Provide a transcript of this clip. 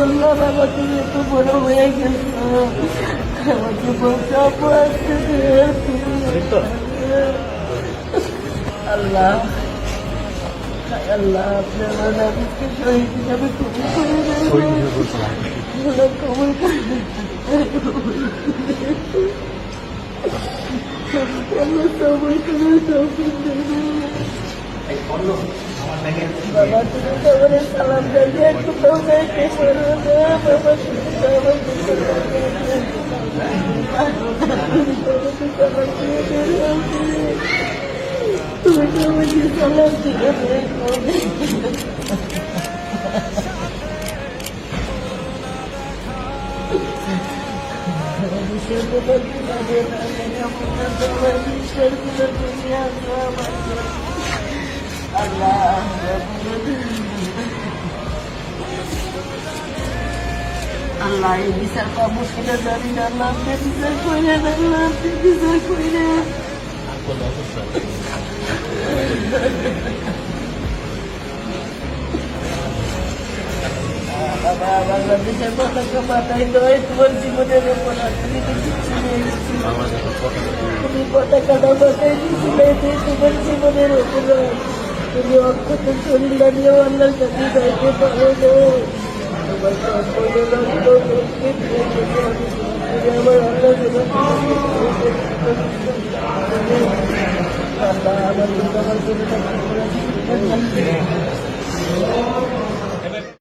বললাম আমার তুমি এত বড় হয়ে গেছো, আমাকে বলছো আপু আসতে আল্লাহ আল্লাহ আপনার নাবিকে শহীদ হিসাবে কবুল করে দেবেন, কবুল করে আল্লাহ সবাই করে তৌফিক দেবেন। বাবা তুমি সবারে সালাম জানিয়ে একটু পৌঁছাইতে পারো না বাবা, তুমি সবাইকে সালাম জানিয়ে তুমি সবাইকে সালাম দিয়ে আল্লাহ এই বিচার পাবো সেটা জানি না, আল্লাহ আপনি বিচার করে আল্লাহ আপনি বিচার করে বাংলাদেশের পতাকা মাথায় নয়, তোমার জীবনের ওপর তুমি তো কিছু নেই, তুমি পতাকাটা মাথায় দিয়েছিলে তোমার জীবনের ওপর, তুমি অক্ষত শরীর দাঁড়িয়েও আল্লাহর কাছে যাইতে পারো না। তোমার সম্পর্কে নষ্ট করতে আমার আল্লাহ আল্লাহ আমার